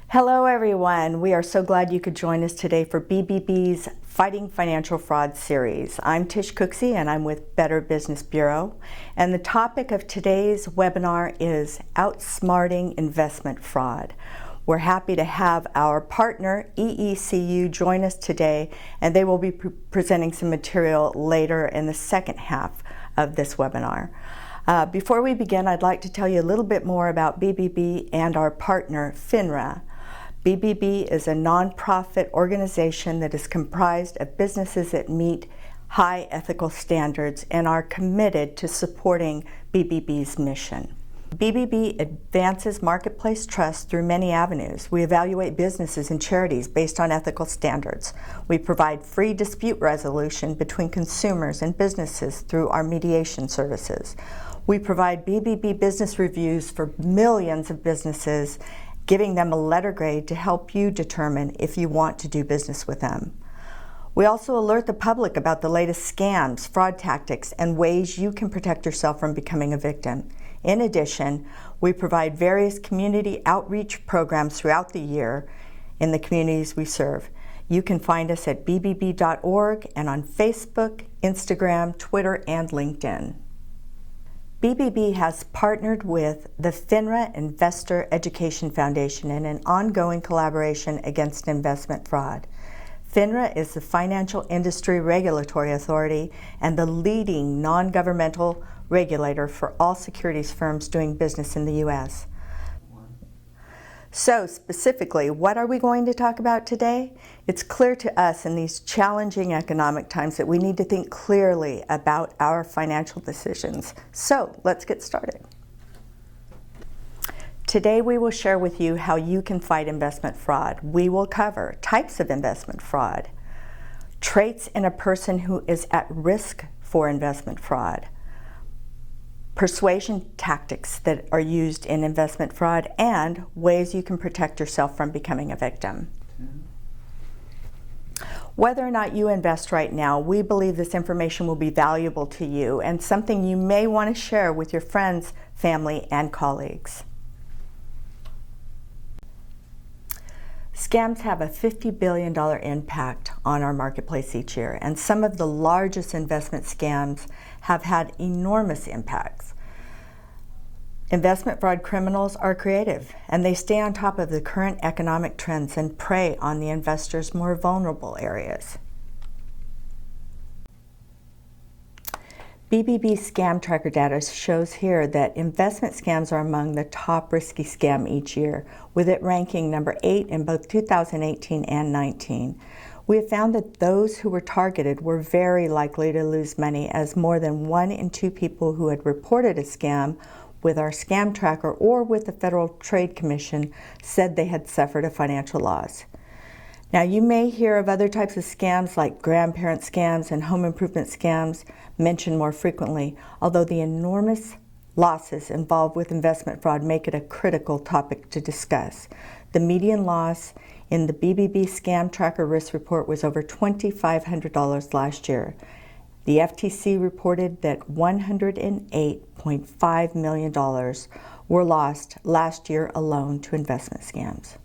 Hello everyone, we are so glad you could join us today for BBB's Fighting Financial Fraud series. I'm Tish Cooksey and I'm with Better Business Bureau, and the topic of today's webinar is Outsmarting Investment Fraud. We're happy to have our partner EECU join us today, and they will be presenting some material later in the second half of this webinar. Before we begin, I'd like to tell you a little bit more about BBB and our partner FINRA. BBB is a nonprofit organization that is comprised of businesses that meet high ethical standards and are committed to supporting BBB's mission. BBB advances marketplace trust through many avenues. We evaluate businesses and charities based on ethical standards. We provide free dispute resolution between consumers and businesses through our mediation services. We provide BBB business reviews for millions of businesses, giving them a letter grade to help you determine if you want to do business with them. We also alert the public about the latest scams, fraud tactics, and ways you can protect yourself from becoming a victim. In addition, we provide various community outreach programs throughout the year in the communities we serve. You can find us at bbb.org and on Facebook, Instagram, Twitter, and LinkedIn. BBB has partnered with the FINRA Investor Education Foundation in an ongoing collaboration against investment fraud. FINRA is the Financial Industry Regulatory Authority and the leading non-governmental regulator for all securities firms doing business in the U.S. So specifically, what are we going to talk about today? It's clear to us in these challenging economic times that we need to think clearly about our financial decisions. So let's get started. Today we will share with you how you can fight investment fraud. We will cover types of investment fraud, traits in a person who is at risk for investment fraud, persuasion tactics that are used in investment fraud, and ways you can protect yourself from becoming a victim. Whether or not you invest right now, we believe this information will be valuable to you and something you may want to share with your friends, family, and colleagues. Scams have a $50 billion impact on our marketplace each year, and some of the largest investment scams have had enormous impacts. Investment fraud criminals are creative, and they stay on top of the current economic trends and prey on the investors' more vulnerable areas. BBB scam tracker data shows here that investment scams are among the top risky scam each year, with it ranking number 8 in both 2018 and 19. We have found that those who were targeted were very likely to lose money, as more than 1 in 2 people who had reported a scam with our scam tracker or with the Federal Trade Commission said they had suffered a financial loss. Now, you may hear of other types of scams like grandparent scams and home improvement scams mentioned more frequently, although the enormous losses involved with investment fraud make it a critical topic to discuss. The median loss in the BBB Scam Tracker Risk Report was over $2,500 last year. The FTC reported that $108.5 million were lost last year alone to investment scams.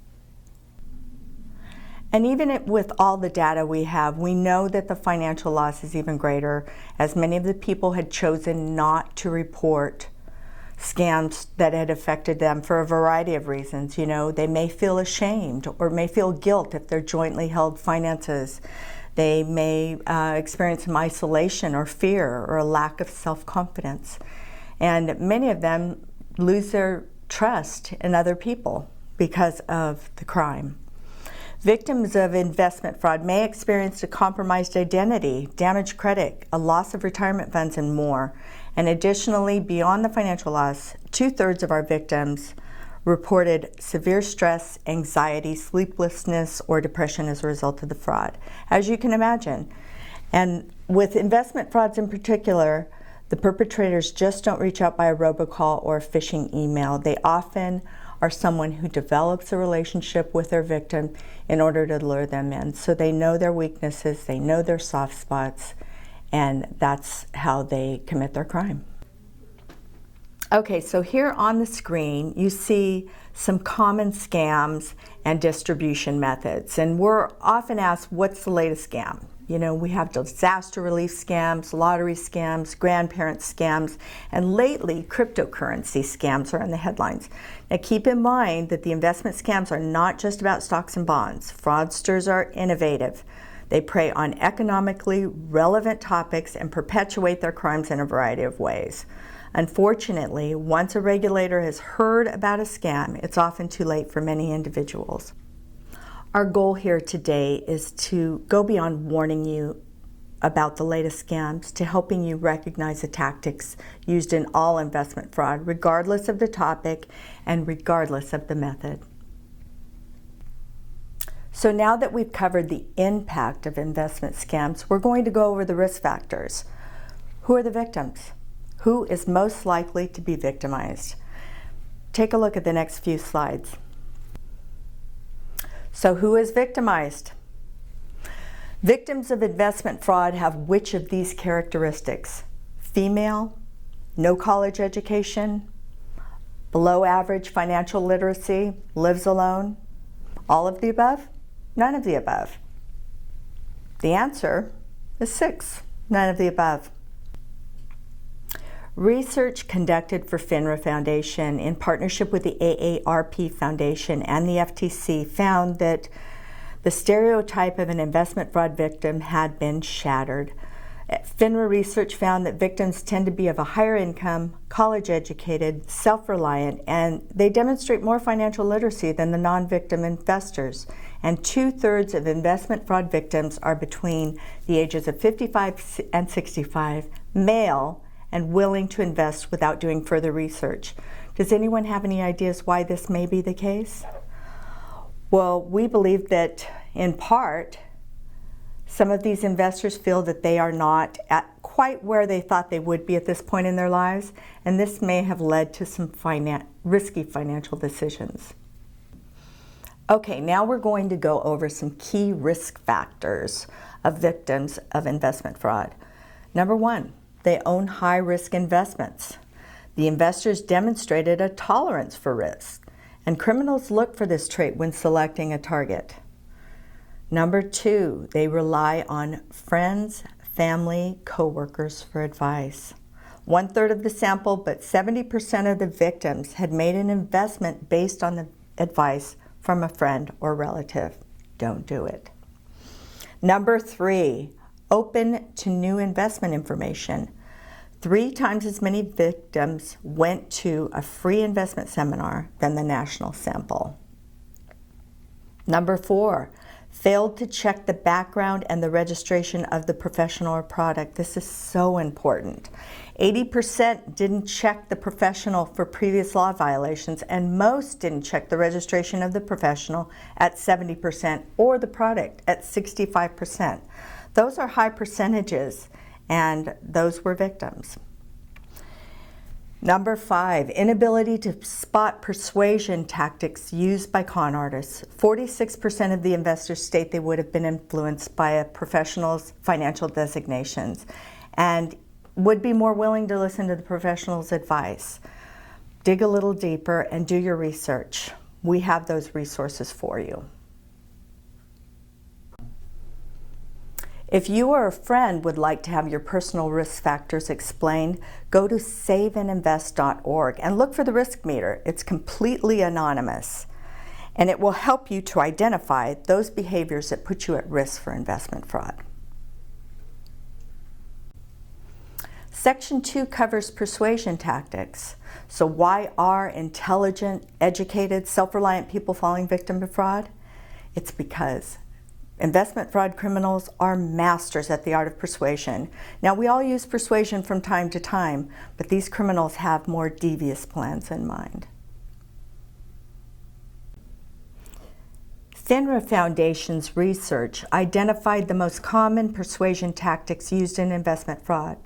And even with all the data we have, we know that the financial loss is even greater, as many of the people had chosen not to report scams that had affected them for a variety of reasons. You know, they may feel ashamed or may feel guilt if they're jointly held finances. They may experience some isolation or fear or a lack of self-confidence. And many of them lose their trust in other people because of the crime. Victims of investment fraud may experience a compromised identity, damaged credit, a loss of retirement funds, and more. And additionally, beyond the financial loss, 2/3 of our victims reported severe stress, anxiety, sleeplessness, or depression as a result of the fraud, as you can imagine. And with investment frauds in particular, the perpetrators just don't reach out by a robocall or a phishing email. They often are someone who develops a relationship with their victim in order to lure them in. So they know their weaknesses, they know their soft spots, and that's how they commit their crime. Okay, so here on the screen, you see some common scams and distribution methods. And we're often asked, what's the latest scam? You know, we have disaster relief scams, lottery scams, grandparent scams, and lately cryptocurrency scams are in the headlines. Now keep in mind that the investment scams are not just about stocks and bonds. Fraudsters are innovative. They prey on economically relevant topics and perpetuate their crimes in a variety of ways. Unfortunately, once a regulator has heard about a scam, it's often too late for many individuals. Our goal here today is to go beyond warning you about the latest scams to helping you recognize the tactics used in all investment fraud, regardless of the topic and regardless of the method. So now that we've covered the impact of investment scams, we're going to go over the risk factors. Who are the victims? Who is most likely to be victimized? Take a look at the next few slides. So who is victimized? Victims of investment fraud have which of these characteristics? Female, no college education, below average financial literacy, lives alone, all of the above, none of the above. The answer is 6, none of the above. Research conducted for FINRA Foundation in partnership with the AARP Foundation and the FTC found that the stereotype of an investment fraud victim had been shattered. FINRA research found that victims tend to be of a higher income, college-educated, self-reliant, and they demonstrate more financial literacy than the non-victim investors. And 2/3 of investment fraud victims are between the ages of 55 and 65, male, and willing to invest without doing further research. Does anyone have any ideas why this may be the case? Well, we believe that in part, some of these investors feel that they are not at quite where they thought they would be at this point in their lives, and this may have led to some risky financial decisions. Okay, now we're going to go over some key risk factors of victims of investment fraud. Number 1, they own high-risk investments. The investors demonstrated a tolerance for risk, and criminals look for this trait when selecting a target. Number 2, they rely on friends, family, coworkers for advice. 1/3 of the sample, but 70% of the victims had made an investment based on the advice from a friend or relative. Don't do it. Number 3, open to new investment information. 3 times as many victims went to a free investment seminar than the national sample. Number 4, failed to check the background and the registration of the professional or product. This is so important. 80% didn't check the professional for previous law violations, and most didn't check the registration of the professional at 70% or the product at 65%. Those are high percentages, and those were victims. Number 5, inability to spot persuasion tactics used by con artists. 46% of the investors state they would have been influenced by a professional's financial designations and would be more willing to listen to the professional's advice. Dig a little deeper and do your research. We have those resources for you. If you or a friend would like to have your personal risk factors explained, go to saveandinvest.org and look for the risk meter. It's completely anonymous, and it will help you to identify those behaviors that put you at risk for investment fraud. Section 2 covers persuasion tactics. So why are intelligent, educated, self-reliant people falling victim to fraud? It's because investment fraud criminals are masters at the art of persuasion. Now, we all use persuasion from time to time, but these criminals have more devious plans in mind. FINRA Foundation's research identified the most common persuasion tactics used in investment fraud.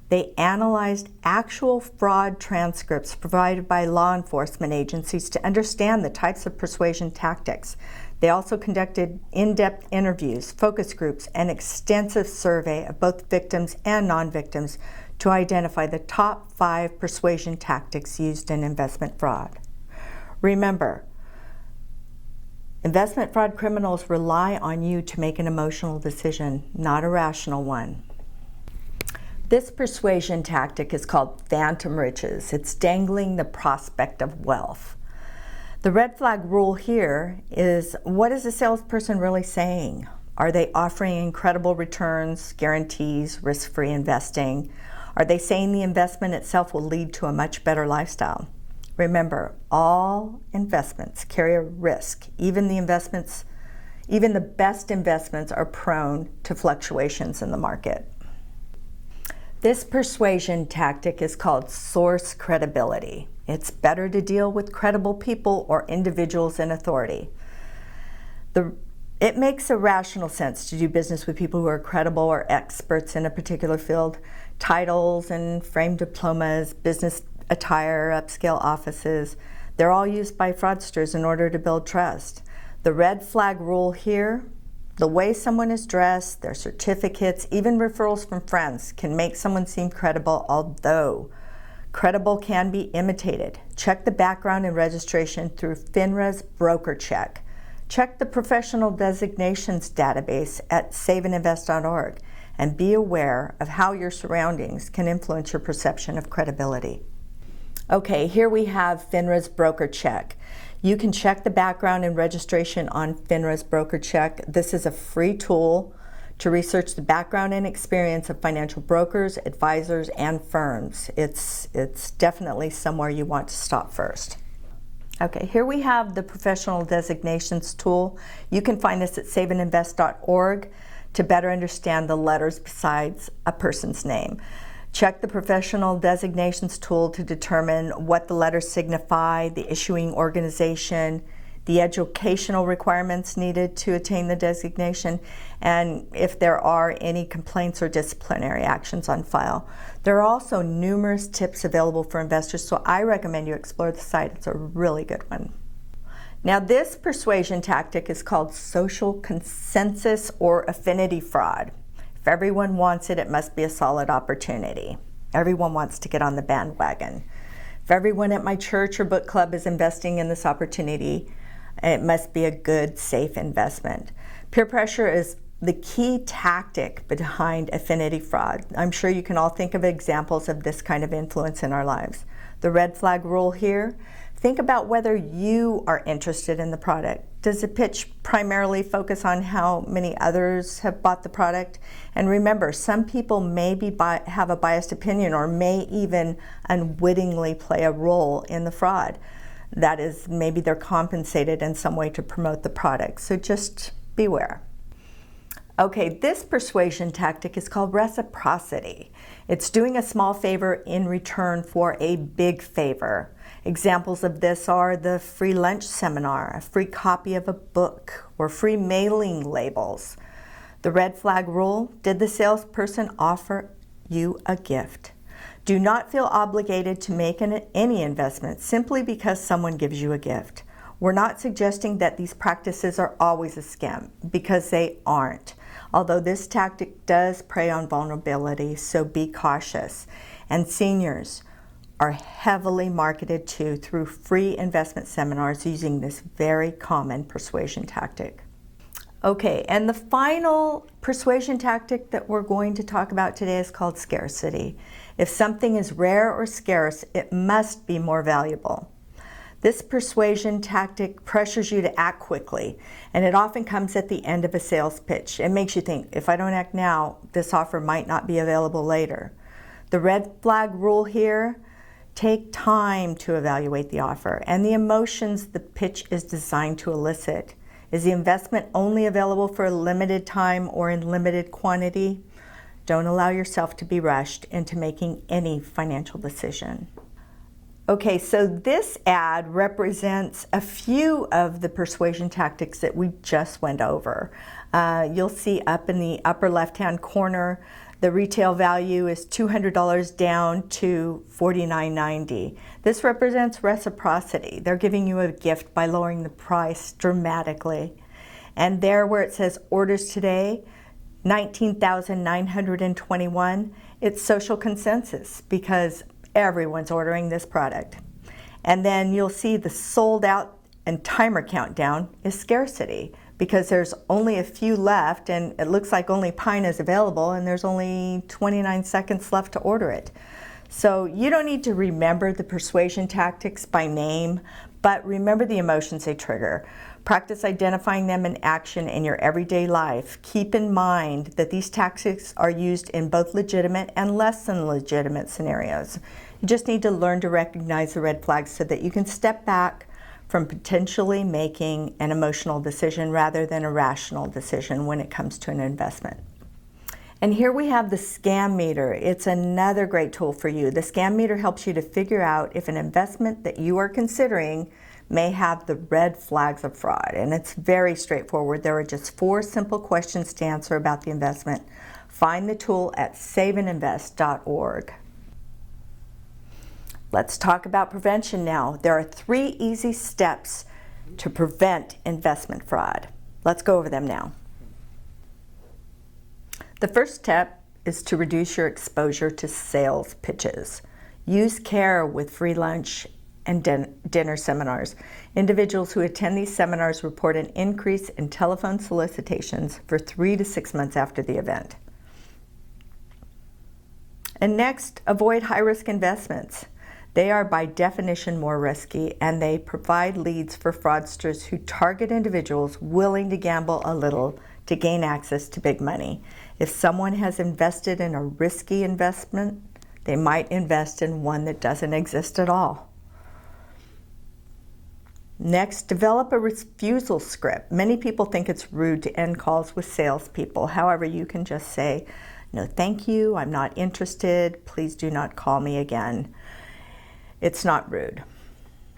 They analyzed actual fraud transcripts provided by law enforcement agencies to understand the types of persuasion tactics They also conducted in-depth interviews, focus groups, and extensive survey of both victims and non-victims to identify the top 5 persuasion tactics used in investment fraud. Remember, investment fraud criminals rely on you to make an emotional decision, not a rational one. This persuasion tactic is called phantom riches. It's dangling the prospect of wealth. The red flag rule here is, what is the salesperson really saying? Are they offering incredible returns, guarantees, risk-free investing? Are they saying the investment itself will lead to a much better lifestyle? Remember, all investments carry a risk. Even the best investments are prone to fluctuations in the market. This persuasion tactic is called source credibility. It's better to deal with credible people or individuals in authority. It makes a rational sense to do business with people who are credible or experts in a particular field. Titles and framed diplomas, business attire, upscale offices, they're all used by fraudsters in order to build trust. The red flag rule here, the way someone is dressed, their certificates, even referrals from friends can make someone seem credible, although credible can be imitated. Check the background and registration through FINRA's broker check. Check the professional designations database at saveandinvest.org and be aware of how your surroundings can influence your perception of credibility. Okay, here we have FINRA's broker check. You can check the background and registration on FINRA's broker check. This is a free tool to research the background and experience of financial brokers, advisors, and firms. It's definitely somewhere you want to stop first. Okay, here we have the professional designations tool. You can find this at saveandinvest.org to better understand the letters besides a person's name. Check the professional designations tool to determine what the letters signify, the issuing organization, the educational requirements needed to attain the designation, and if there are any complaints or disciplinary actions on file. There are also numerous tips available for investors, so I recommend you explore the site. It's a really good one. Now, this persuasion tactic is called social consensus or affinity fraud. If everyone wants it, it must be a solid opportunity. Everyone wants to get on the bandwagon. If everyone at my church or book club is investing in this opportunity, it must be a good, safe investment. Peer pressure is the key tactic behind affinity fraud. I'm sure you can all think of examples of this kind of influence in our lives. The red flag rule here, think about whether you are interested in the product. Does the pitch primarily focus on how many others have bought the product? And remember, some people may have a biased opinion or may even unwittingly play a role in the fraud. That is, maybe they're compensated in some way to promote the product. So just beware. Okay, this persuasion tactic is called reciprocity. It's doing a small favor in return for a big favor. Examples of this are the free lunch seminar, a free copy of a book, or free mailing labels. The red flag rule, did the salesperson offer you a gift? Do not feel obligated to make any investment simply because someone gives you a gift. We're not suggesting that these practices are always a scam, because they aren't. Although this tactic does prey on vulnerability, so be cautious. And seniors are heavily marketed to through free investment seminars using this very common persuasion tactic. Okay, and the final persuasion tactic that we're going to talk about today is called scarcity. If something is rare or scarce, it must be more valuable. This persuasion tactic pressures you to act quickly, and it often comes at the end of a sales pitch. It makes you think, if I don't act now, this offer might not be available later. The red flag rule here, take time to evaluate the offer and the emotions the pitch is designed to elicit. Is the investment only available for a limited time or in limited quantity? Don't allow yourself to be rushed into making any financial decision. Okay, so this ad represents a few of the persuasion tactics that we just went over. You'll see up in the upper left-hand corner, the retail value is $200 down to $49.90. This represents reciprocity. They're giving you a gift by lowering the price dramatically. And there where it says orders today, 19,921, it's social consensus because everyone's ordering this product. And then you'll see the sold out and timer countdown is scarcity because there's only a few left and it looks like only pine is available and there's only 29 seconds left to order it. So you don't need to remember the persuasion tactics by name, but remember the emotions they trigger. Practice identifying them in action in your everyday life. Keep in mind that these tactics are used in both legitimate and less than legitimate scenarios. You just need to learn to recognize the red flags so that you can step back from potentially making an emotional decision rather than a rational decision when it comes to an investment. And here we have the scam meter. It's another great tool for you. The scam meter helps you to figure out if an investment that you are considering may have the red flags of fraud. And it's very straightforward. There are just 4 simple questions to answer about the investment. Find the tool at saveandinvest.org. Let's talk about prevention now. There are 3 easy steps to prevent investment fraud. Let's go over them now. The first step is to reduce your exposure to sales pitches. Use care with free lunch and dinner seminars. Individuals who attend these seminars report an increase in telephone solicitations for 3 to 6 months after the event. And next, avoid high-risk investments. They are by definition more risky, and they provide leads for fraudsters who target individuals willing to gamble a little to gain access to big money. If someone has invested in a risky investment, they might invest in one that doesn't exist at all. Next, develop a refusal script. Many people think it's rude to end calls with salespeople. However, you can just say, "No, thank you, I'm not interested, please do not call me again." It's not rude.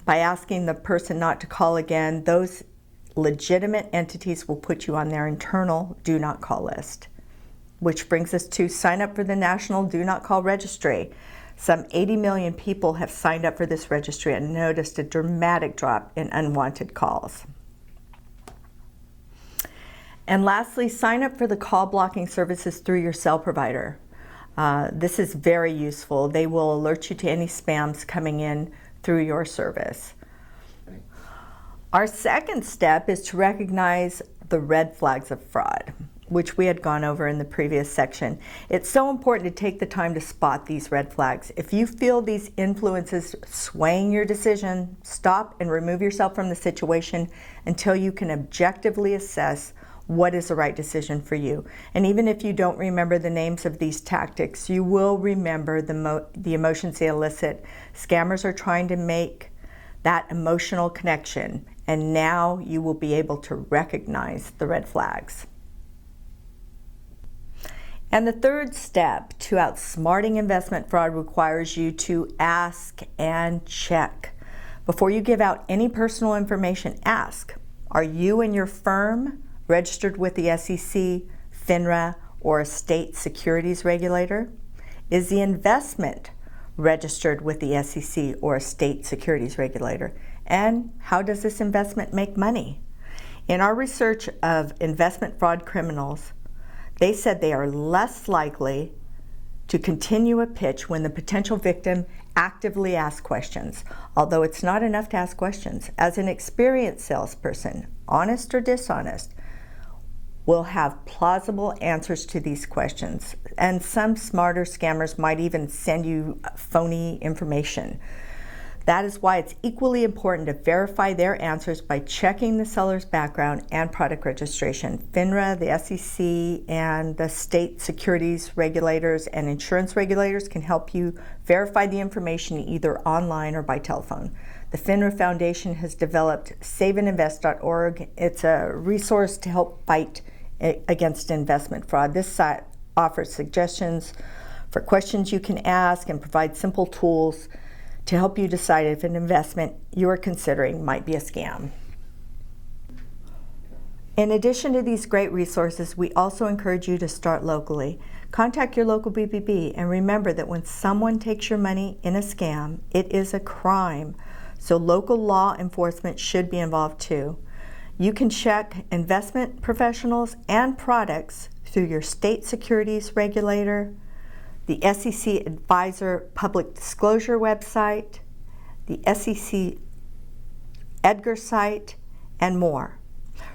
By asking the person not to call again, those legitimate entities will put you on their internal do not call list. Which brings us to sign up for the National Do Not Call Registry. Some 80 million people have signed up for this registry and noticed a dramatic drop in unwanted calls. And lastly, sign up for the call blocking services through your cell provider. This is very useful. They will alert you to any spams coming in through your service. Our second step is to recognize the red flags of fraud, which we had gone over in the previous section. It's so important to take the time to spot these red flags. If you feel these influences swaying your decision, stop and remove yourself from the situation until you can objectively assess what is the right decision for you. And even if you don't remember the names of these tactics, you will remember the emotions they elicit. Scammers are trying to make that emotional connection, and now you will be able to recognize the red flags. And the third step to outsmarting investment fraud requires you to ask and check. Before you give out any personal information, ask, are you and your firm registered with the SEC, FINRA, or a state securities regulator? Is the investment registered with the SEC or a state securities regulator? And how does this investment make money? In our research of investment fraud criminals, they said they are less likely to continue a pitch when the potential victim actively asks questions. Although it's not enough to ask questions. As an experienced salesperson, honest or dishonest, will have plausible answers to these questions. And some smarter scammers might even send you phony information. That is why it's equally important to verify their answers by checking the seller's background and product registration. FINRA, the SEC, and the state securities regulators and insurance regulators can help you verify the information either online or by telephone. The FINRA Foundation has developed saveandinvest.org. It's a resource to help fight against investment fraud. This site offers suggestions for questions you can ask and provides simple tools to help you decide if an investment you are considering might be a scam. In addition to these great resources, we also encourage you to start locally. Contact your local BBB and remember that when someone takes your money in a scam, it is a crime. So local law enforcement should be involved too. You can check investment professionals and products through your state securities regulator, the SEC Advisor Public Disclosure website, the SEC Edgar site, and more.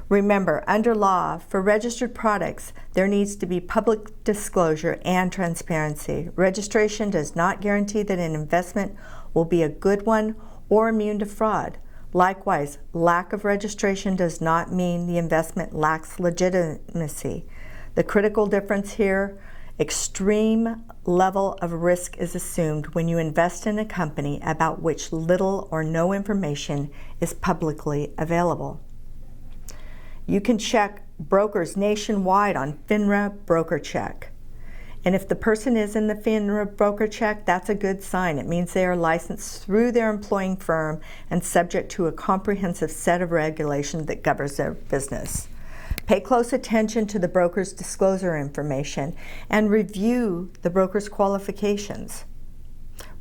Remember, under law, for registered products, there needs to be public disclosure and transparency. Registration does not guarantee that an investment will be a good one or immune to fraud. Likewise, lack of registration does not mean the investment lacks legitimacy. The critical difference here, extreme level of risk is assumed when you invest in a company about which little or no information is publicly available. You can check brokers nationwide on FINRA BrokerCheck. And if the person is in the FINRA BrokerCheck, that's a good sign. It means they are licensed through their employing firm and subject to a comprehensive set of regulations that governs their business. Pay close attention to the broker's disclosure information and review the broker's qualifications.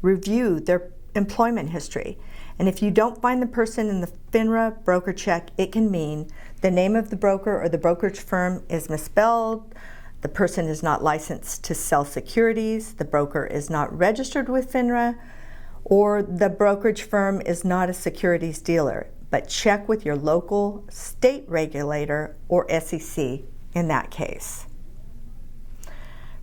Review their employment history. And if you don't find the person in the FINRA BrokerCheck, it can mean the name of the broker or the brokerage firm is misspelled, the person is not licensed to sell securities, the broker is not registered with FINRA, or the brokerage firm is not a securities dealer. But check with your local state regulator or SEC in that case.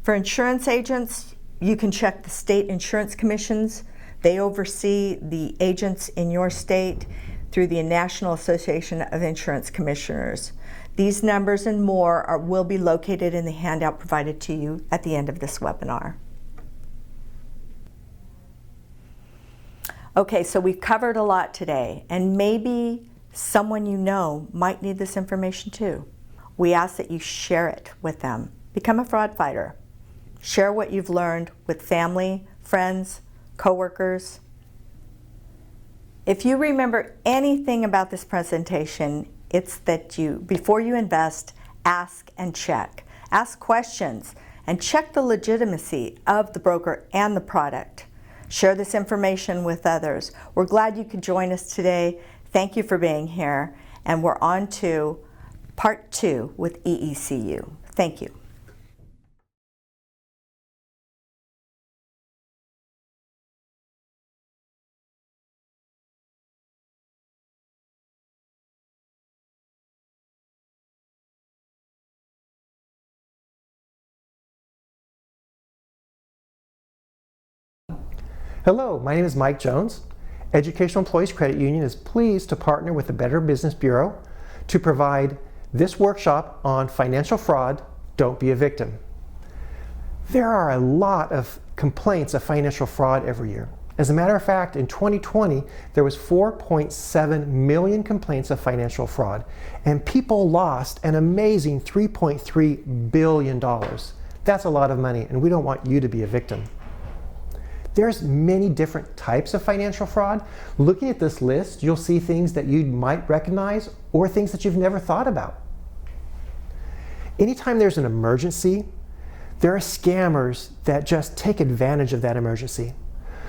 For insurance agents, you can check the state insurance commissions. They oversee the agents in your state through the National Association of Insurance Commissioners. These numbers and more will be located in the handout provided to you at the end of this webinar. Okay, so we've covered a lot today, and maybe someone you know might need this information too. We ask that you share it with them. Become a fraud fighter. Share what you've learned with family, friends, coworkers. If you remember anything about this presentation, it's that before you invest, ask and check. Ask questions and check the legitimacy of the broker and the product. Share this information with others. We're glad you could join us today. Thank you for being here. And we're on to part 2 with EECU. Thank you. Hello, my name is Mike Jones. Educational Employees Credit Union is pleased to partner with the Better Business Bureau to provide this workshop on financial fraud, Don't Be a Victim. There are a lot of complaints of financial fraud every year. As a matter of fact, in 2020, there was 4.7 million complaints of financial fraud, and people lost an amazing $3.3 billion. That's a lot of money, and we don't want you to be a victim. There's many different types of financial fraud. Looking at this list, you'll see things that you might recognize or things that you've never thought about. Anytime there's an emergency, there are scammers that just take advantage of that emergency.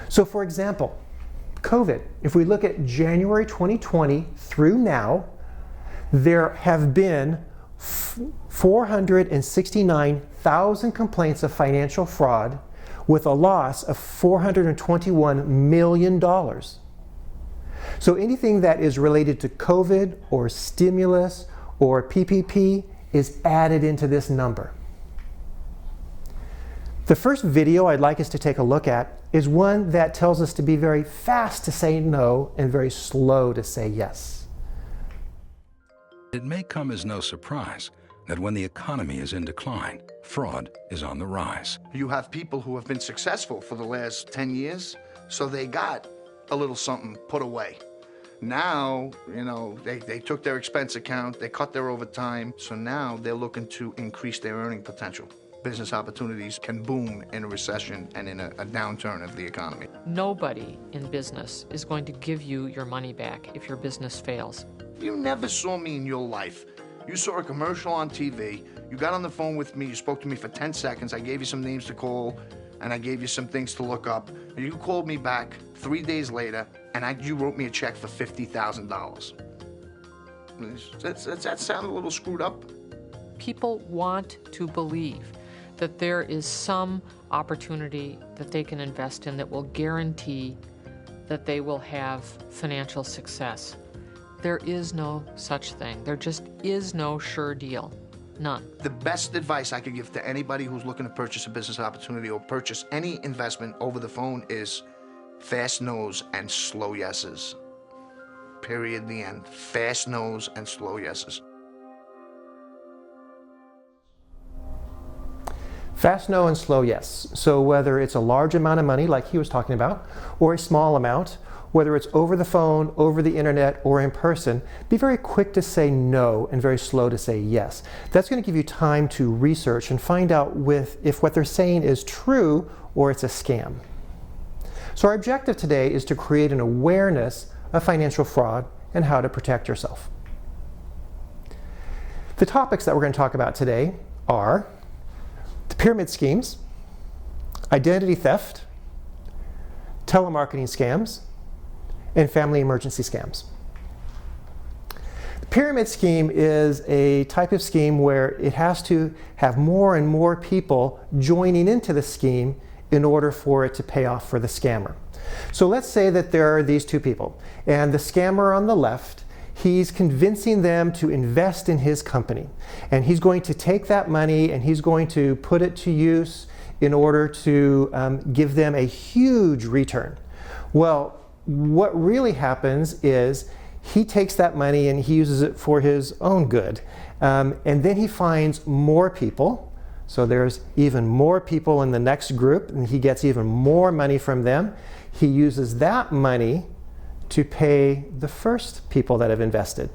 So for example, COVID. If we look at January 2020 through now, there have been 469,000 complaints of financial fraud with a loss of $421 million. So anything that is related to COVID or stimulus or PPP is added into this number. The first video I'd like us to take a look at is one that tells us to be very fast to say no and very slow to say yes. It may come as no surprise that when the economy is in decline, fraud is on the rise. You have people who have been successful for the last 10 years, so they got a little something put away. Now, they took their expense account, they cut their overtime, so now they're looking to increase their earning potential. Business opportunities can boom in a recession and in a downturn of the economy. Nobody in business is going to give you your money back if your business fails. You never saw me in your life. You saw a commercial on TV, you got on the phone with me, you spoke to me for 10 seconds, I gave you some names to call, and I gave you some things to look up, and you called me back 3 days later, and you wrote me a check for $50,000. Does that sound a little screwed up? People want to believe that there is some opportunity that they can invest in that will guarantee that they will have financial success. There is no such thing. There just is no sure deal. None. The best advice I could give to anybody who's looking to purchase a business opportunity or purchase any investment over the phone is fast no's and slow yeses. Period, the end. Fast no's and slow yeses. Fast no and slow yes. So whether it's a large amount of money like he was talking about, or a small amount, whether it's over the phone, over the internet, or in person, be very quick to say no and very slow to say yes. That's going to give you time to research and find out if what they're saying is true or it's a scam. So our objective today is to create an awareness of financial fraud and how to protect yourself. The topics that we're going to talk about today are the pyramid schemes, identity theft, telemarketing scams, and family emergency scams. The pyramid scheme is a type of scheme where it has to have more and more people joining into the scheme in order for it to pay off for the scammer. So let's say that there are these two people, and the scammer on the left, he's convincing them to invest in his company. And he's going to take that money and he's going to put it to use in order to give them a huge return. Well, what really happens is he takes that money and he uses it for his own good. And then he finds more people. So there's even more people in the next group and he gets even more money from them. He uses that money to pay the first people that have invested.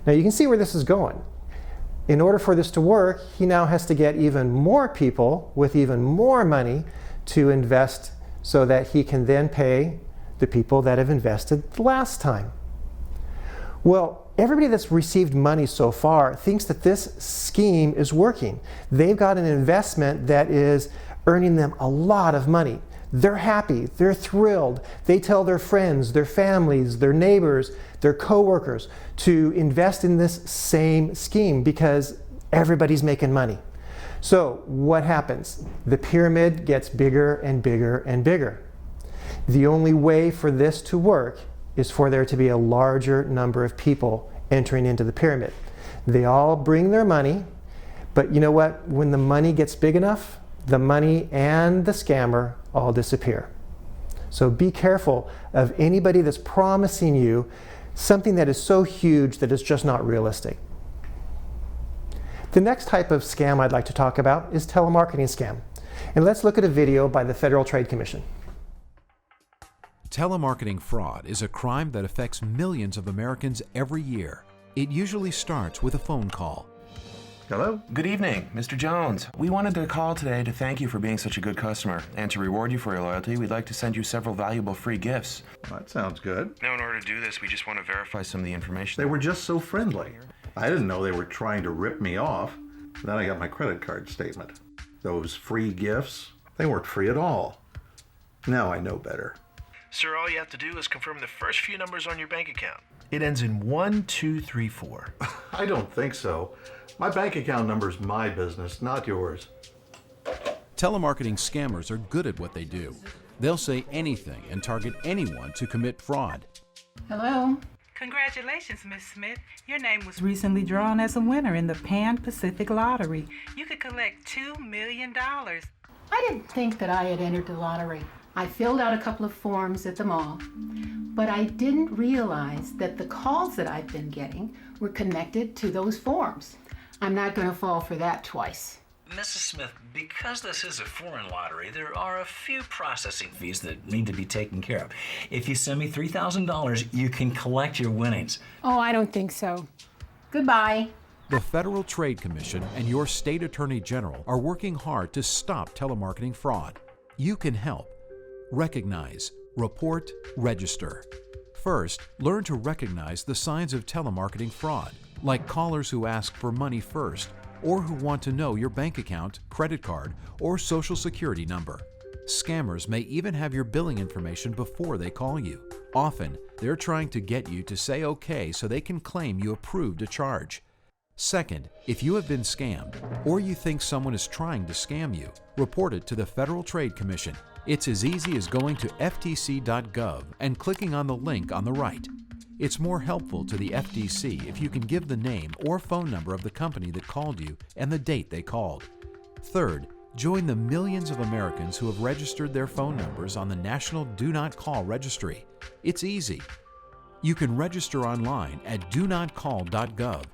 Now you can see where this is going. In order for this to work, he now has to get even more people with even more money to invest so that he can then pay the people that have invested the last time. Well, everybody that's received money so far thinks that this scheme is working. They've got an investment that is earning them a lot of money. They're happy, they're thrilled. They tell their friends, their families, their neighbors, their coworkers to invest in this same scheme because everybody's making money. So what happens? The pyramid gets bigger and bigger and bigger. The only way for this to work is for there to be a larger number of people entering into the pyramid. They all bring their money, but you know what? When the money gets big enough, the money and the scammer all disappear. So be careful of anybody that's promising you something that is so huge that it's just not realistic. The next type of scam I'd like to talk about is telemarketing scam. And let's look at a video by the Federal Trade Commission. Telemarketing fraud is a crime that affects millions of Americans every year. It usually starts with a phone call. Hello? Good evening, Mr. Jones. We wanted to call today to thank you for being such a good customer. And to reward you for your loyalty, we'd like to send you several valuable free gifts. Well, that sounds good. Now, in order to do this, we just want to verify some of the information. They were just so friendly. I didn't know they were trying to rip me off. Then I got my credit card statement. Those free gifts, they weren't free at all. Now I know better. Sir, all you have to do is confirm the first few numbers on your bank account. It ends in 1234. I don't think so. My bank account number's my business, not yours. Telemarketing scammers are good at what they do. They'll say anything and target anyone to commit fraud. Hello. Congratulations, Miss Smith. Your name was recently drawn as a winner in the Pan Pacific Lottery. You could collect $2 million. I didn't think that I had entered the lottery. I filled out a couple of forms at the mall, but I didn't realize that the calls that I've been getting were connected to those forms. I'm not going to fall for that twice. Mrs. Smith, because this is a foreign lottery, there are a few processing fees that need to be taken care of. If you send me $3,000, you can collect your winnings. Oh, I don't think so. Goodbye. The Federal Trade Commission and your state attorney general are working hard to stop telemarketing fraud. You can help. Recognize, report, register. First, learn to recognize the signs of telemarketing fraud, like callers who ask for money first, or who want to know your bank account, credit card, or social security number. Scammers may even have your billing information before they call you. Often, they're trying to get you to say okay so they can claim you approved a charge. Second, if you have been scammed or you think someone is trying to scam you, report it to the Federal Trade Commission. It's as easy as going to ftc.gov and clicking on the link on the right. It's more helpful to the FTC if you can give the name or phone number of the company that called you and the date they called. Third, join the millions of Americans who have registered their phone numbers on the National Do Not Call Registry. It's easy. You can register online at donotcall.gov.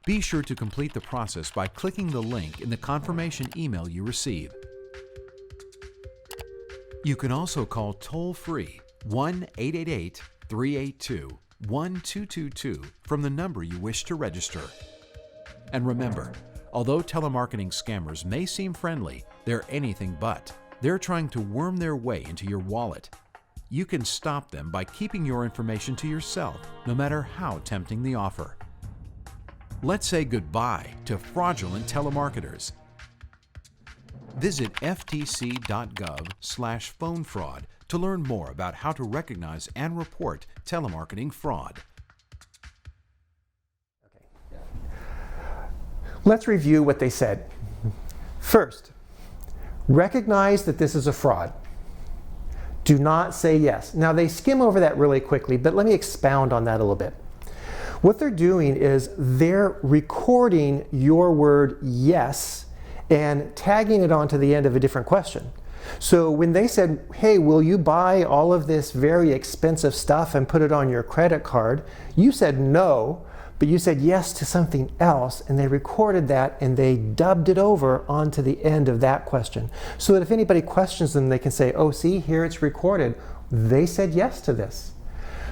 Be sure to complete the process by clicking the link in the confirmation email you receive. You can also call toll-free 1-888-382-1222 from the number you wish to register. And remember, although telemarketing scammers may seem friendly, they're anything but. They're trying to worm their way into your wallet. You can stop them by keeping your information to yourself, no matter how tempting the offer. Let's say goodbye to fraudulent telemarketers. Visit ftc.gov/phone fraud to learn more about how to recognize and report telemarketing fraud. Let's review what they said. First, recognize that this is a fraud. Do not say yes. Now, they skim over that really quickly, but let me expound on that a little bit. What they're doing is they're recording your word yes and tagging it onto the end of a different question. So when they said, hey, will you buy all of this very expensive stuff and put it on your credit card? You said no, but you said yes to something else, and they recorded that and they dubbed it over onto the end of that question. So that if anybody questions them, they can say, oh, see, here it's recorded. They said yes to this.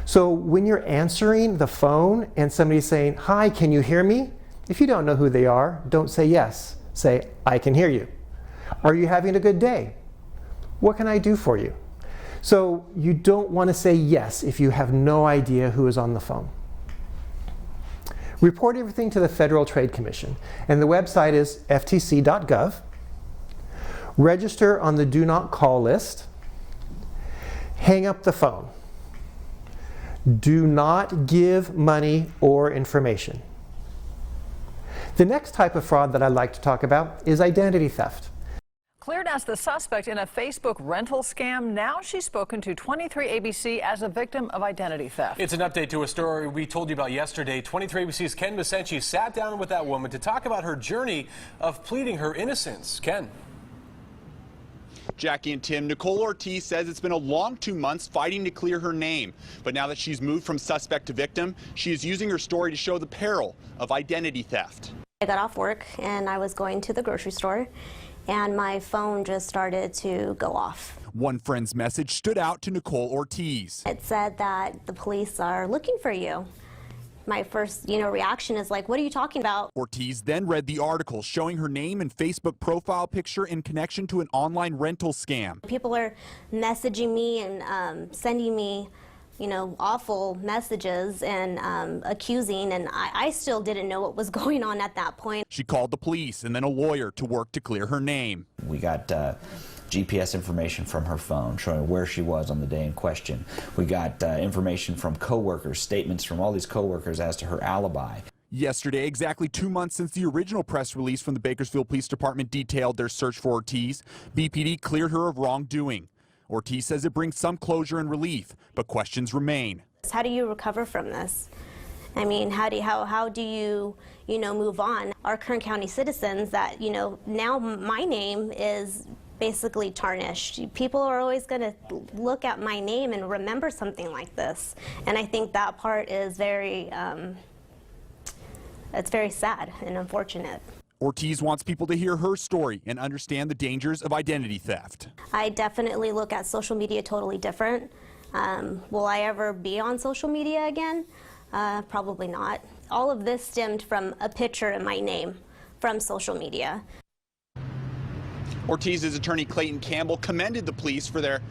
So when you're answering the phone and somebody's saying, hi, can you hear me? If you don't know who they are, don't say yes. Say, I can hear you. Are you having a good day? What can I do for you? So you don't want to say yes if you have no idea who is on the phone. Report everything to the Federal Trade Commission, and the website is ftc.gov. Register on the Do Not Call list. Hang up the phone. Do not give money or information. The next type of fraud that I'd like to talk about is identity theft. Cleared as the suspect in a Facebook rental scam, now she's spoken to 23 ABC as a victim of identity theft. It's an update to a story we told you about yesterday. 23 ABC's Ken Vicenci sat down with that woman to talk about her journey of pleading her innocence. Ken. Jackie and Tim, Nicole Ortiz says it's been a long 2 months fighting to clear her name. But now that she's moved from suspect to victim, she is using her story to show the peril of identity theft. I got off work and I was going to the grocery store, and my phone just started to go off. One friend's message stood out to Nicole Ortiz. It said that the police are looking for you. My first, reaction is like, what are you talking about? Ortiz then read the article showing her name and Facebook profile picture in connection to an online rental scam. People are messaging me and sending me, awful messages and accusing, and I still didn't know what was going on at that point. She called the police and then a lawyer to work to clear her name. We got GPS information from her phone showing where she was on the day in question. We got information from coworkers, statements from all these coworkers as to her alibi. Yesterday, exactly 2 months since the original press release from the Bakersfield Police Department detailed their search for Ortiz, BPD cleared her of wrongdoing. Ortiz says it brings some closure and relief, but questions remain. How do you recover from this? I mean, how do you move on? Our Kern County citizens that, now my name is basically tarnished. People are always going to look at my name and remember something like this. And I think that part is it's very sad and unfortunate. Ortiz wants people to hear her story and understand the dangers of identity theft. I definitely look at social media totally different. Will I ever be on social media again? Probably not. All of this stemmed from a picture in my name from social media. Ortiz's attorney Clayton Campbell commended the police for their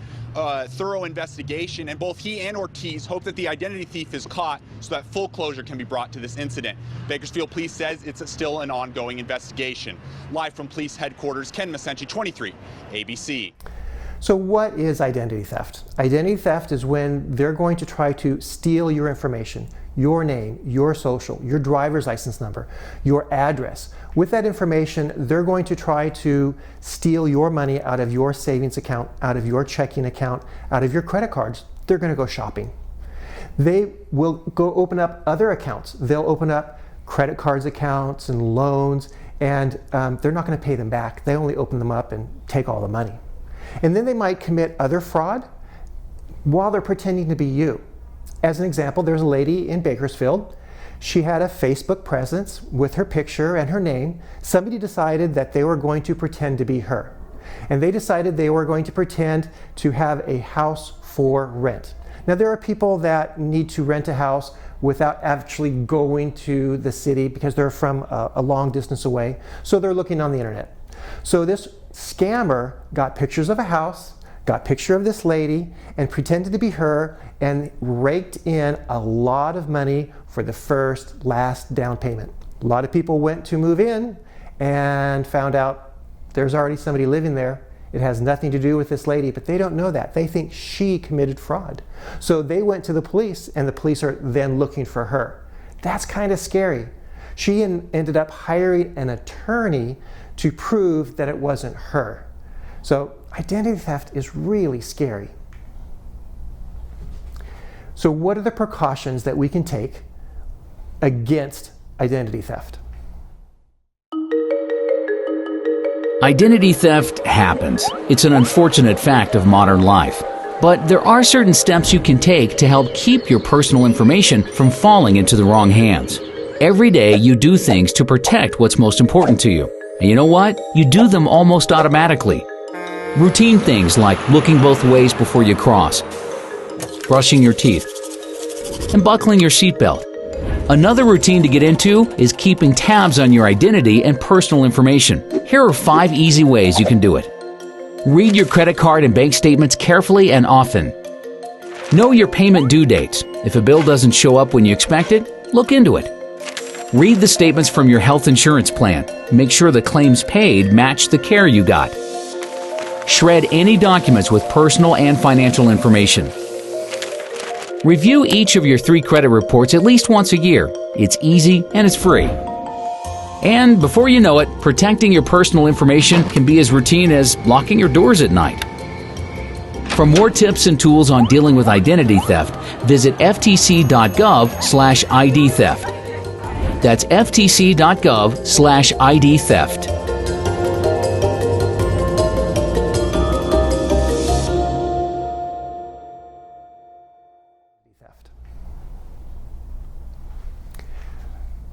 thorough investigation, and both he and Ortiz hope that the identity thief is caught so that full closure can be brought to this incident. Bakersfield Police says it's still an ongoing investigation. Live from police headquarters, Ken Vicenci, 23 ABC. So what is identity theft? Identity theft is when they're going to try to steal your information, your name, your social, your driver's license number, your address. With that information, they're going to try to steal your money out of your savings account, out of your checking account, out of your credit cards. They're going to go shopping. They will go open up other accounts. They'll open up credit cards accounts and loans, and they're not going to pay them back. They only open them up and take all the money. And then they might commit other fraud while they're pretending to be you. As an example, there's a lady in Bakersfield. She had a Facebook presence with her picture and her name. Somebody decided that they were going to pretend to be her. And they decided they were going to pretend to have a house for rent. Now, there are people that need to rent a house without actually going to the city because they're from a long distance away. So they're looking on the internet. So this scammer got pictures of a house, got a picture of this lady, and pretended to be her and raked in a lot of money for the last down payment. A lot of people went to move in and found out there's already somebody living there. It has nothing to do with this lady, but they don't know that. They think she committed fraud. So they went to the police, and the police are then looking for her. That's kind of scary. She ended up hiring an attorney to prove that it wasn't her. So identity theft is really scary. So what are the precautions that we can take against identity theft? Identity theft happens. It's an unfortunate fact of modern life. But there are certain steps you can take to help keep your personal information from falling into the wrong hands. Every day you do things to protect what's most important to you. And you know what? You do them almost automatically. Routine things like looking both ways before you cross, brushing your teeth, and buckling your seatbelt. Another routine to get into is keeping tabs on your identity and personal information. Here are 5 easy ways you can do it. Read your credit card and bank statements carefully and often. Know your payment due dates. If a bill doesn't show up when you expect it, look into it. Read the statements from your health insurance plan. Make sure the claims paid match the care you got. Shred any documents with personal and financial information. Review each of your 3 credit reports at least once a year. It's easy and it's free. And before you know it, protecting your personal information can be as routine as locking your doors at night. For more tips and tools on dealing with identity theft, visit ftc.gov/ID theft. That's ftc.gov/ID theft.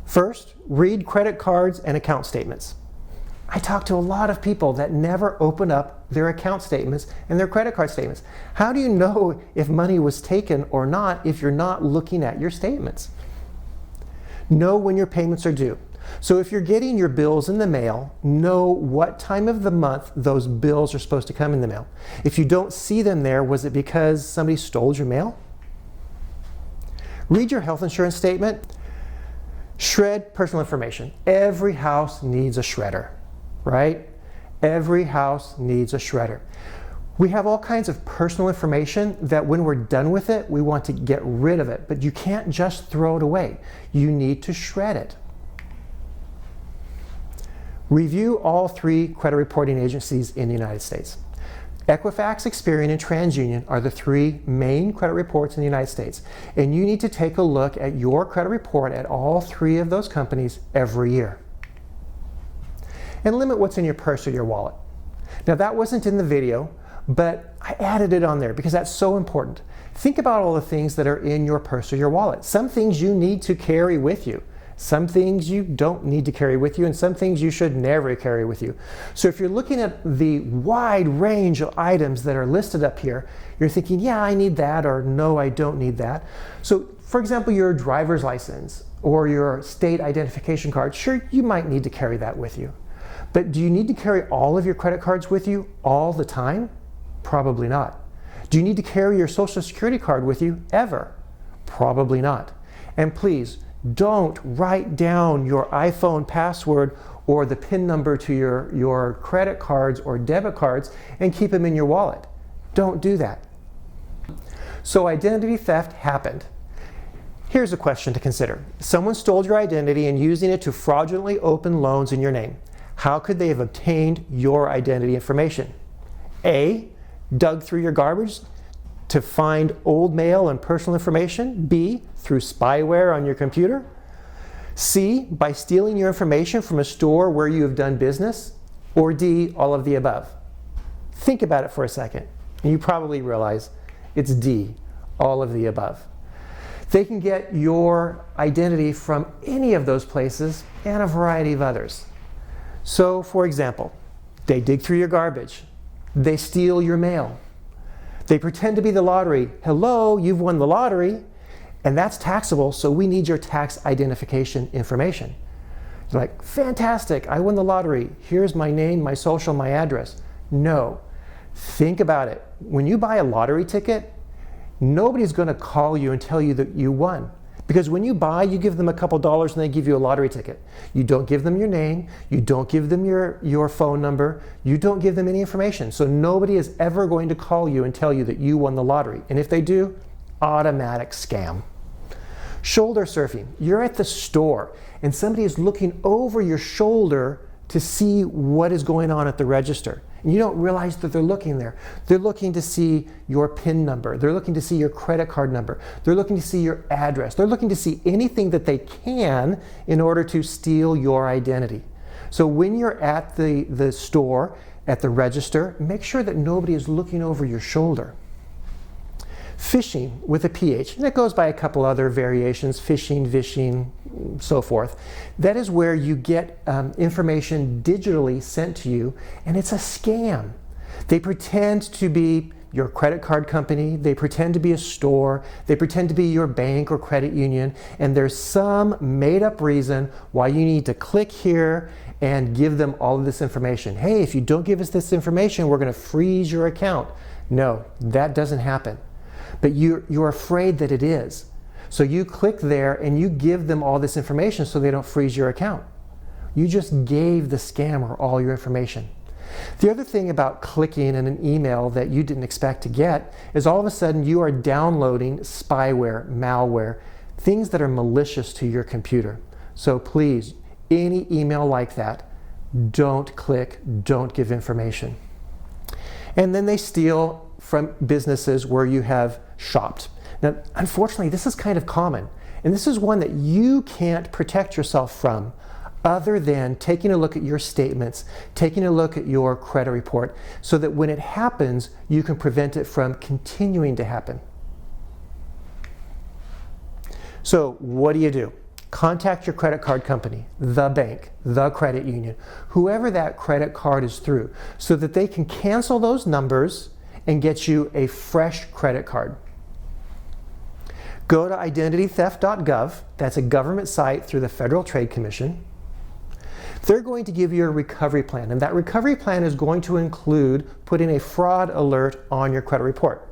First, read credit cards and account statements. I talk to a lot of people that never open up their account statements and their credit card statements. How do you know if money was taken or not if you're not looking at your statements? Know when your payments are due. So if you're getting your bills in the mail, know what time of the month those bills are supposed to come in the mail. If you don't see them there, was it because somebody stole your mail? Read your health insurance statement. Shred personal information. Every house needs a shredder, right? Every house needs a shredder. We have all kinds of personal information that when we're done with it, we want to get rid of it, but you can't just throw it away. You need to shred it. Review all 3 credit reporting agencies in the United States. Equifax, Experian, and TransUnion are the 3 main credit reports in the United States. And you need to take a look at your credit report at all 3 of those companies every year. And limit what's in your purse or your wallet. Now that wasn't in the video, but I added it on there because that's so important. Think about all the things that are in your purse or your wallet. Some things you need to carry with you. Some things you don't need to carry with you, and some things you should never carry with you. So if you're looking at the wide range of items that are listed up here, you're thinking, yeah, I need that, or no, I don't need that. So for example, your driver's license or your state identification card, sure, you might need to carry that with you. But do you need to carry all of your credit cards with you all the time? Probably not. Do you need to carry your Social Security card with you ever? Probably not. And please, don't write down your iPhone password or the PIN number to your credit cards or debit cards and keep them in your wallet. Don't do that. So identity theft happened. Here's a question to consider. Someone stole your identity and using it to fraudulently open loans in your name. How could they have obtained your identity information? A, dug through your garbage to find old mail and personal information. B, through spyware on your computer. C, by stealing your information from a store where you have done business. Or D, all of the above. Think about it for a second. And you probably realize it's D, all of the above. They can get your identity from any of those places and a variety of others. So, for example, they dig through your garbage. They steal your mail. They pretend to be the lottery. Hello, you've won the lottery, and that's taxable, so we need your tax identification information. You're like, fantastic, I won the lottery. Here's my name, my social, my address. No. Think about it. When you buy a lottery ticket, nobody's going to call you and tell you that you won. Because when you buy, you give them a couple dollars and they give you a lottery ticket. You don't give them your name. You don't give them your phone number. You don't give them any information. So nobody is ever going to call you and tell you that you won the lottery. And if they do, automatic scam. Shoulder surfing. You're at the store and somebody is looking over your shoulder to see what is going on at the register. And you don't realize that they're looking there. They're looking to see your PIN number. They're looking to see your credit card number. They're looking to see your address. They're looking to see anything that they can in order to steal your identity. So when you're at the store, at the register, make sure that nobody is looking over your shoulder. Phishing with a PH, and it goes by a couple other variations, phishing, vishing, so forth. That is where you get information digitally sent to you, and it's a scam. They pretend to be your credit card company, they pretend to be a store, they pretend to be your bank or credit union, and there's some made-up reason why you need to click here and give them all of this information. Hey, if you don't give us this information, we're going to freeze your account. No, that doesn't happen. But you're afraid that it is. So you click there and you give them all this information so they don't freeze your account. You just gave the scammer all your information. The other thing about clicking in an email that you didn't expect to get is all of a sudden you are downloading spyware, malware, things that are malicious to your computer. So please, any email like that, don't click, don't give information. And then they steal from businesses where you have shopped. Now, unfortunately, this is kind of common, and this is one that you can't protect yourself from other than taking a look at your statements, taking a look at your credit report, so that when it happens, you can prevent it from continuing to happen. So what do? Contact your credit card company, the bank, the credit union, whoever that credit card is through, so that they can cancel those numbers and get you a fresh credit card. Go to identitytheft.gov. That's a government site through the Federal Trade Commission. They're going to give you a recovery plan, and that recovery plan is going to include putting a fraud alert on your credit report.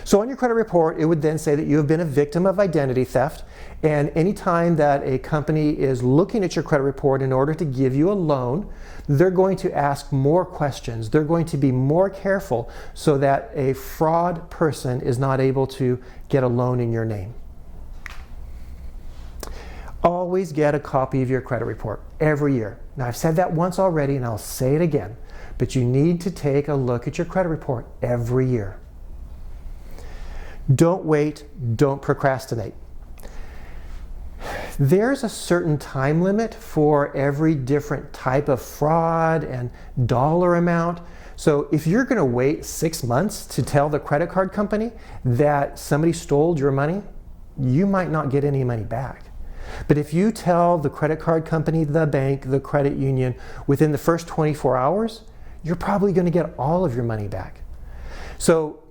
So on your credit report, it would then say that you have been a victim of identity theft, and anytime that a company is looking at your credit report in order to give you a loan, they're going to ask more questions. They're going to be more careful so that a fraud person is not able to get a loan in your name. Always get a copy of your credit report every year. Now, I've said that once already and I'll say it again, but you need to take a look at your credit report every year. Don't wait, don't procrastinate. There's a certain time limit for every different type of fraud and dollar amount. So if you're going to wait 6 months to tell the credit card company that somebody stole your money, you might not get any money back. But if you tell the credit card company, the bank, the credit union within the first 24 hours, you're probably going to get all of your money back. So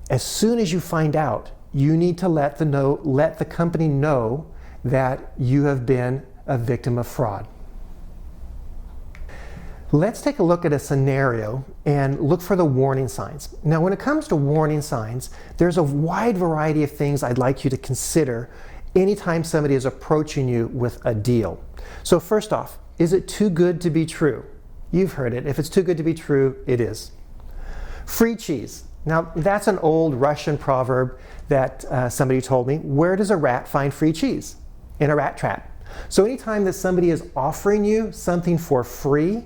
as soon as you find out, you need to let the company know that you have been a victim of fraud. Let's take a look at a scenario and look for the warning signs. Now, when it comes to warning signs, there's a wide variety of things I'd like you to consider anytime somebody is approaching you with a deal. So first off, is it too good to be true? You've heard it. If it's too good to be true, it is. Free cheese. Now, that's an old Russian proverb that somebody told me. Where does a rat find free cheese? In a rat trap. So anytime that somebody is offering you something for free,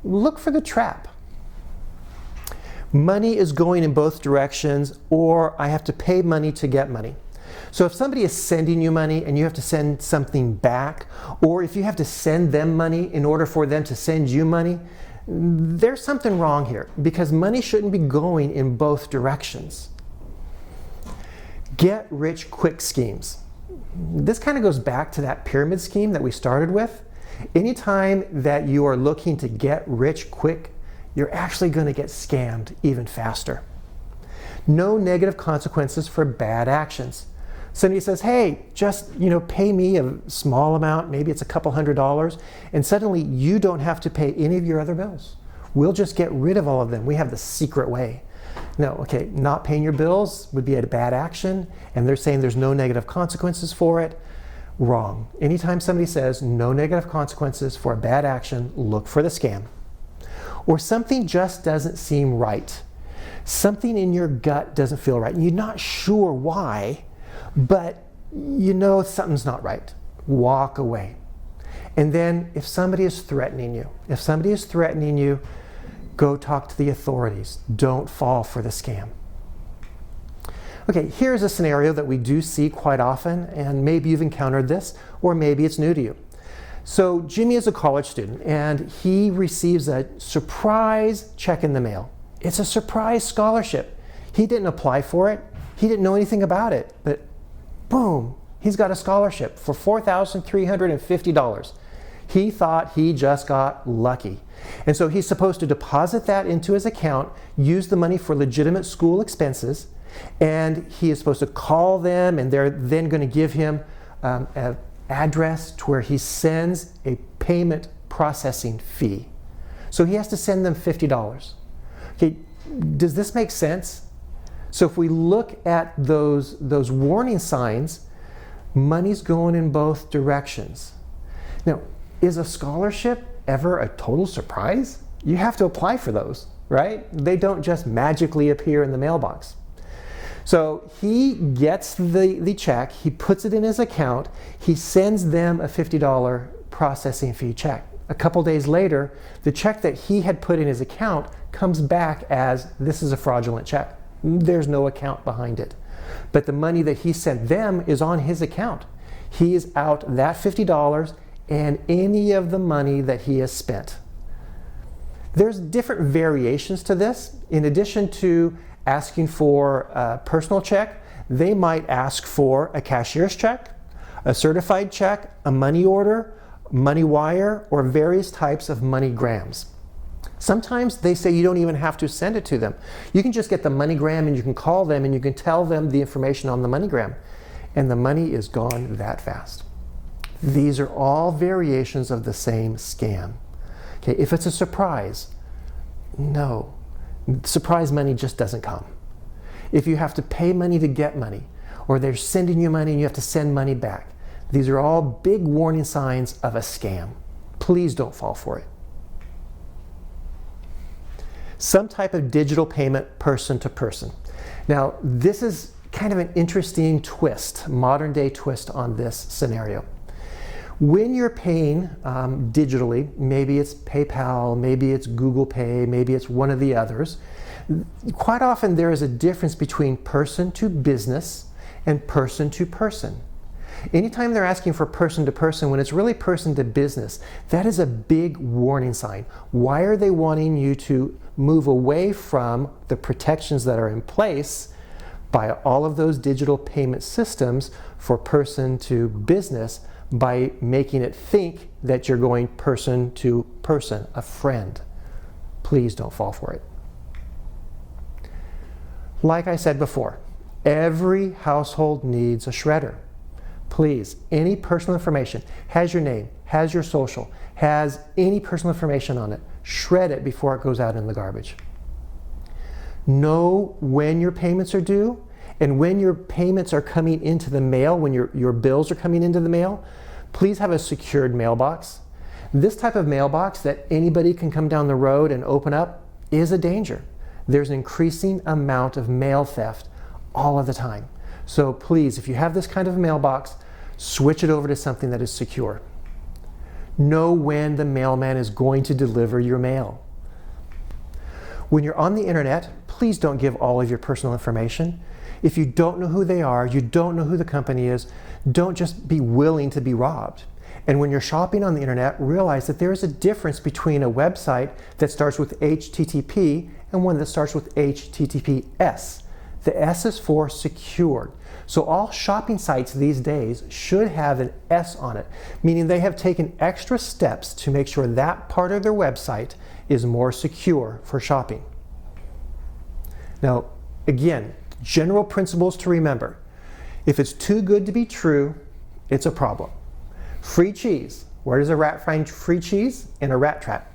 look for the trap. Money is going in both directions, or I have to pay money to get money. So if somebody is sending you money and you have to send something back, or if you have to send them money in order for them to send you money, there's something wrong here, because money shouldn't be going in both directions. Get rich quick schemes. This kind of goes back to that pyramid scheme that we started with. Anytime that you are looking to get rich quick, you're actually going to get scammed even faster. No negative consequences for bad actions. Somebody says, hey, just pay me a small amount, maybe it's a couple $100s, and suddenly you don't have to pay any of your other bills. We'll just get rid of all of them. We have the secret way. No, okay, not paying your bills would be a bad action, and they're saying there's no negative consequences for it. Wrong. Anytime somebody says no negative consequences for a bad action, look for the scam. Or something just doesn't seem right. Something in your gut doesn't feel right. You're not sure why, but you know something's not right. Walk away. And then if somebody is threatening you, go talk to the authorities. Don't fall for the scam. Okay, here's a scenario that we do see quite often, and maybe you've encountered this, or maybe it's new to you. So Jimmy is a college student, and he receives a surprise check in the mail. It's a surprise scholarship. He didn't apply for it. He didn't know anything about it, but boom, he's got a scholarship for $4,350. He thought he just got lucky. And so he's supposed to deposit that into his account, use the money for legitimate school expenses, and he is supposed to call them, and they're then going to give him an address to where he sends a payment processing fee. So he has to send them $50. Okay, does this make sense? So if we look at those warning signs, money's going in both directions. Now, is a scholarship ever a total surprise? You have to apply for those, right? They don't just magically appear in the mailbox. So he gets the check, he puts it in his account, he sends them a $50 processing fee check. A couple days later, the check that he had put in his account comes back as, this is a fraudulent check. There's no account behind it. But the money that he sent them is on his account. He is out that $50 and any of the money that he has spent. There's different variations to this. In addition to asking for a personal check, they might ask for a cashier's check, a certified check, a money order, money wire, or various types of MoneyGrams. Sometimes they say you don't even have to send it to them. You can just get the MoneyGram and you can call them and you can tell them the information on the MoneyGram, and the money is gone that fast. These are all variations of the same scam. Okay, if it's a surprise, no. Surprise money just doesn't come. If you have to pay money to get money, or they're sending you money and you have to send money back, these are all big warning signs of a scam. Please don't fall for it. Some type of digital payment person to person. Now, this is kind of an interesting twist, modern day twist on this scenario. When you're paying digitally, maybe it's PayPal, maybe it's Google Pay, maybe it's one of the others, quite often there is a difference between person to business and person to person. Anytime they're asking for person to person, when it's really person to business, that is a big warning sign. Why are they wanting you to move away from the protections that are in place by all of those digital payment systems for person to business, by making it think that you're going person to person, a friend? Please don't fall for it. Like I said before, every household needs a shredder. Please, any personal information, has your name, has your social, has any personal information on it, shred it before it goes out in the garbage. Know when your payments are due, and when your payments are coming into the mail, when your bills are coming into the mail, please have a secured mailbox. This type of mailbox that anybody can come down the road and open up is a danger. there's an increasing amount of mail theft all of the time. So please, if you have this kind of mailbox, switch it over to something that is secure. Know when the mailman is going to deliver your mail. When you're on the internet, please don't give all of your personal information. If you don't know who they are, you don't know who the company is, don't just be willing to be robbed. And when you're shopping on the internet, realize that there is a difference between a website that starts with HTTP and one that starts with HTTPS. The S is for secured. So all shopping sites these days should have an S on it, meaning they have taken extra steps to make sure that part of their website is more secure for shopping. Now, again, general principles to remember. If it's too good to be true, it's a problem. Free cheese. Where does a rat find free cheese? In a rat trap.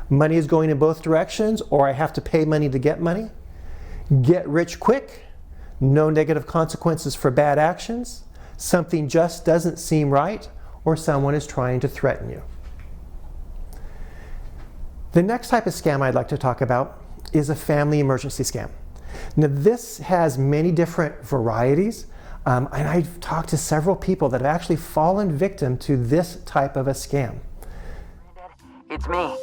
Money is going in both directions, or I have to pay money to get money. Get rich quick. No negative consequences for bad actions. Something just doesn't seem right, or someone is trying to threaten you. The next type of scam I'd like to talk about is a family emergency scam. Now this has many different varieties, and I've talked to several people that have actually fallen victim to this type of a scam. It's me.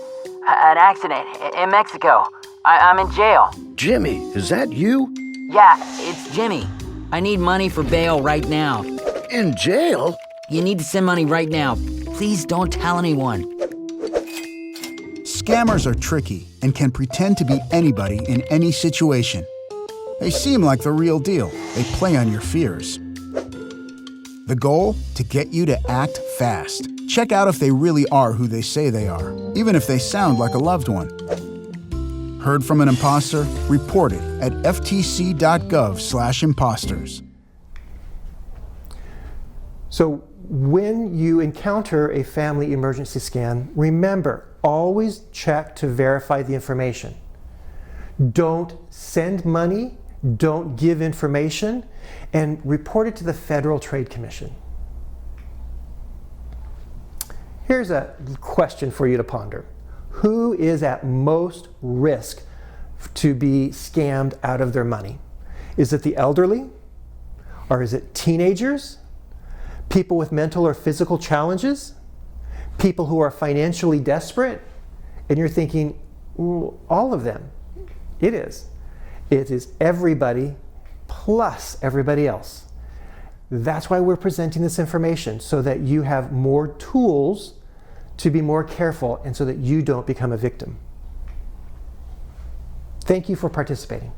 An accident in Mexico. I'm in jail. Jimmy, is that you? Yeah, it's Jimmy. I need money for bail right now. In jail? You need to send money right now. Please don't tell anyone. Scammers are tricky and can pretend to be anybody in any situation. They seem like the real deal. They play on your fears. The goal? To get you to act fast. Check out if they really are who they say they are, even if they sound like a loved one. Heard from an imposter? Report it at ftc.gov/imposters. So when you encounter a family emergency scam, remember, always check to verify the information. Don't send money, don't give information, and report it to the Federal Trade Commission. Here's a question for you to ponder. Who is at most risk to be scammed out of their money? Is it the elderly? Or is it teenagers? People with mental or physical challenges? People who are financially desperate? And you're thinking, ooh, all of them. It is. It is everybody plus everybody else. That's why we're presenting this information, so that you have more tools to be more careful and so that you don't become a victim. Thank you for participating.